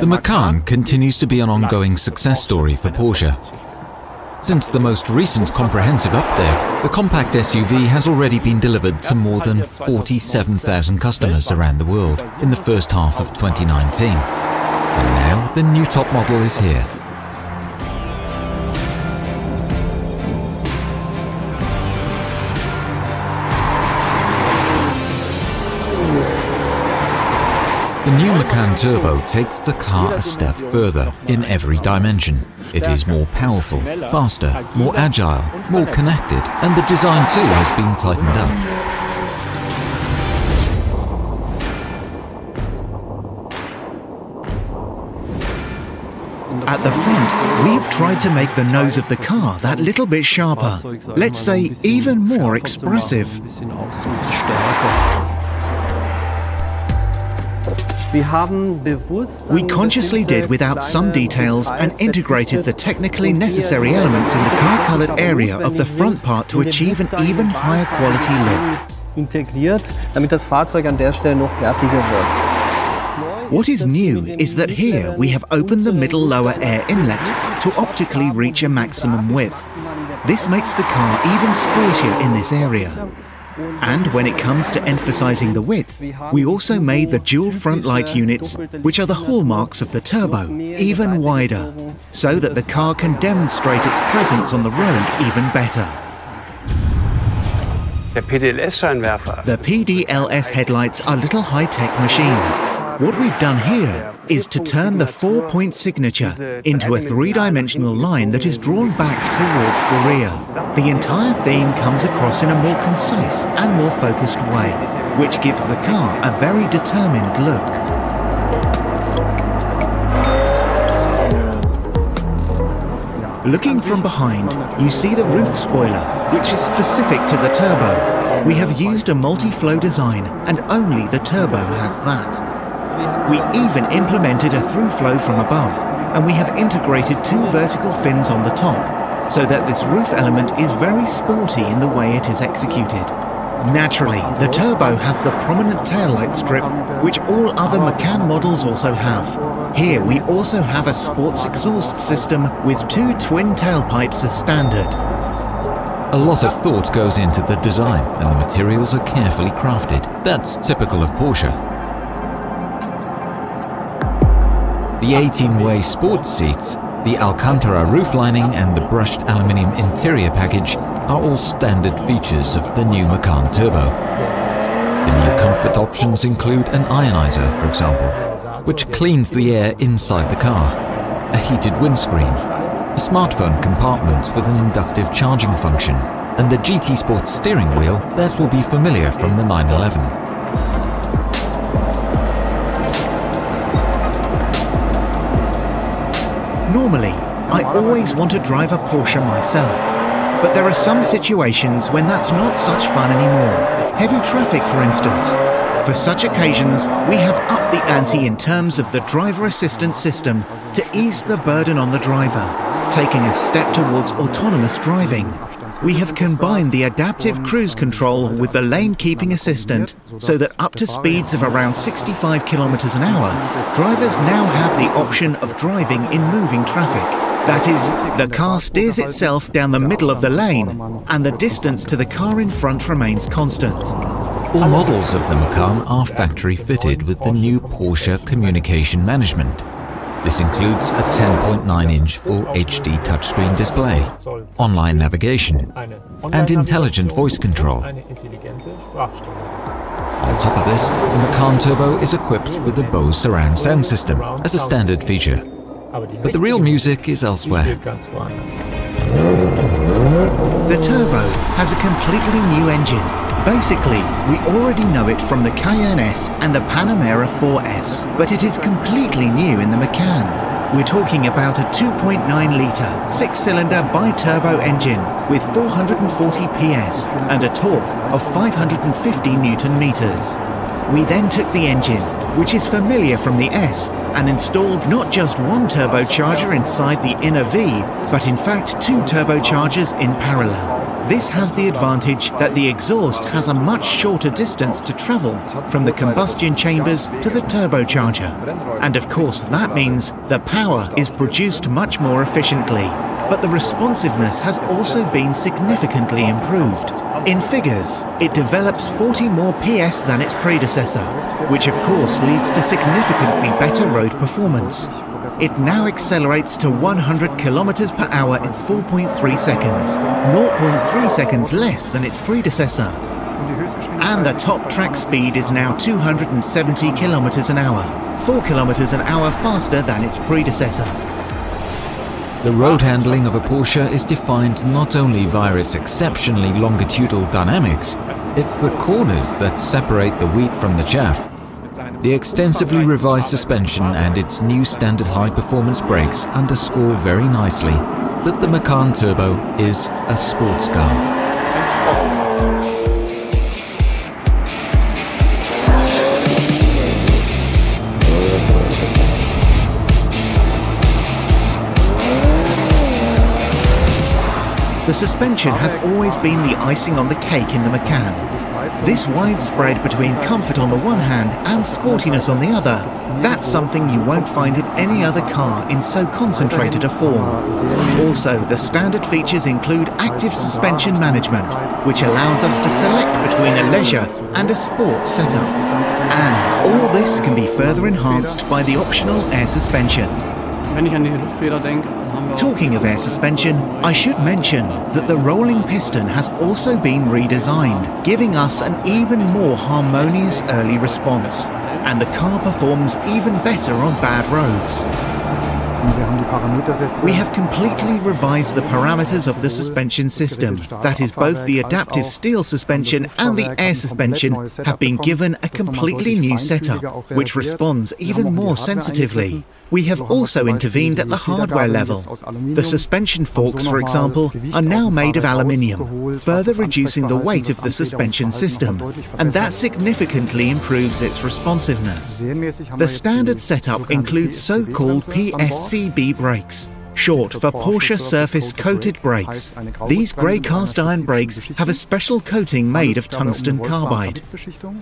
The Macan continues to be an ongoing success story for Porsche. Since the most recent comprehensive update, the compact SUV has already been delivered to more than 47,000 customers around the world in the first half of 2019. And now the new top model is here. The new Macan Turbo takes the car a step further in every dimension. It is more powerful, faster, more agile, more connected, and the design too has been tightened up. At the front, we've tried to make the nose of the car that little bit sharper, let's say even more expressive. We consciously did without some details and integrated the technically necessary elements in the car-colored area of the front part to achieve an even higher quality look. What is new is that here we have opened the middle lower air inlet to optically reach a maximum width. This makes the car even sportier in this area. And when it comes to emphasizing the width, we also made the dual front light units, which are the hallmarks of the turbo, even wider, so that the car can demonstrate its presence on the road even better. The PDLS headlights are little high-tech machines. What we've done here is to turn the 4-point signature into a three-dimensional line that is drawn back towards the rear. The entire theme comes across in a more concise and more focused way, which gives the car a very determined look. Looking from behind, you see the roof spoiler, which is specific to the turbo. We have used a multi-flow design, and only the turbo has that. We even implemented a through flow from above, and we have integrated 2 vertical fins on the top, so that this roof element is very sporty in the way it is executed. Naturally, the turbo has the prominent taillight strip, which all other Macan models also have. Here we also have a sports exhaust system with 2 twin tailpipes as standard. A lot of thought goes into the design, and the materials are carefully crafted. That's typical of Porsche. The 18-way sports seats, the Alcantara roof lining and the brushed aluminium interior package are all standard features of the new Macan Turbo. The new comfort options include an ionizer, for example, which cleans the air inside the car, a heated windscreen, a smartphone compartment with an inductive charging function, and the GT Sport steering wheel that will be familiar from the 911. Normally, I always want to drive a Porsche myself, but there are some situations when that's not such fun anymore. Heavy traffic, for instance. For such occasions, we have upped the ante in terms of the driver assistance system to ease the burden on the driver, taking a step towards autonomous driving. We have combined the adaptive cruise control with the lane keeping assistant so that up to speeds of around 65 kilometers an hour, drivers now have the option of driving in moving traffic. That is, the car steers itself down the middle of the lane and the distance to the car in front remains constant. All models of the Macan are factory fitted with the new Porsche communication management. This includes a 10.9-inch Full HD touchscreen display, online navigation, and intelligent voice control. On top of this, the Macan Turbo is equipped with the Bose surround sound system as a standard feature. But the real music is elsewhere. The Turbo has a completely new engine. Basically, we already know it from the Cayenne S and the Panamera 4S, but it is completely new in the Macan. We're talking about a 2.9-litre, 6-cylinder bi-turbo engine with 440 PS and a torque of 550 Newton-meters. We then took the engine, which is familiar from the S, and installed not just one turbocharger inside the inner V, but in fact 2 turbochargers in parallel. This has the advantage that the exhaust has a much shorter distance to travel from the combustion chambers to the turbocharger. And of course that means the power is produced much more efficiently. But the responsiveness has also been significantly improved. In figures, it develops 40 more PS than its predecessor, which of course leads to significantly better road performance. It now accelerates to 100 kilometers per hour in 4.3 seconds, 0.3 seconds less than its predecessor. And the top track speed is now 270 kilometers an hour, 4 kilometers an hour faster than its predecessor. The road handling of a Porsche is defined not only via its exceptionally longitudinal dynamics, it's the corners that separate the wheat from the chaff. The extensively revised suspension and its new standard high-performance brakes underscore very nicely that the Macan Turbo is a sports car. The suspension has always been the icing on the cake in the Macan. This widespread between comfort on the one hand and sportiness on the other, that's something you won't find in any other car in so concentrated a form. Also, the standard features include active suspension management, which allows us to select between a leisure and a sports setup. And all this can be further enhanced by the optional air suspension. Talking of air suspension, I should mention that the rolling piston has also been redesigned, giving us an even more harmonious early response, and the car performs even better on bad roads. We have completely revised the parameters of the suspension system. That is, both the adaptive steel suspension and the air suspension have been given a completely new setup, which responds even more sensitively. We have also intervened at the hardware level. The suspension forks, for example, are now made of aluminium, further reducing the weight of the suspension system, and that significantly improves its responsiveness. The standard setup includes so-called PSCB brakes, short for Porsche Surface Coated Brakes. These grey cast iron brakes have a special coating made of tungsten carbide.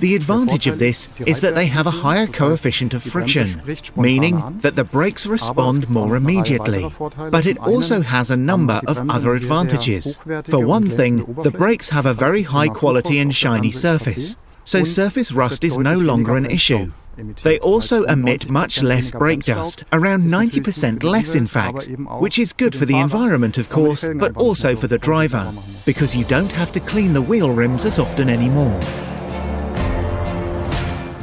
The advantage of this is that they have a higher coefficient of friction, meaning that the brakes respond more immediately. But it also has a number of other advantages. For one thing, the brakes have a very high quality and shiny surface, so surface rust is no longer an issue. They also emit much less brake dust, around 90% less in fact, which is good for the environment of course, but also for the driver, because you don't have to clean the wheel rims as often anymore.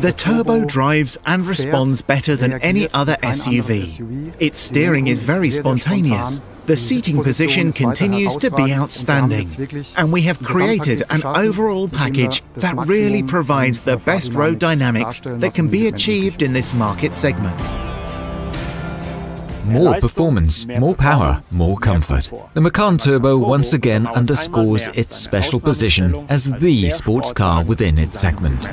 The Turbo drives and responds better than any other SUV. Its steering is very spontaneous. The seating position continues to be outstanding, and we have created an overall package that really provides the best road dynamics that can be achieved in this market segment. More performance, more power, more comfort. The Macan Turbo once again underscores its special position as the sports car within its segment.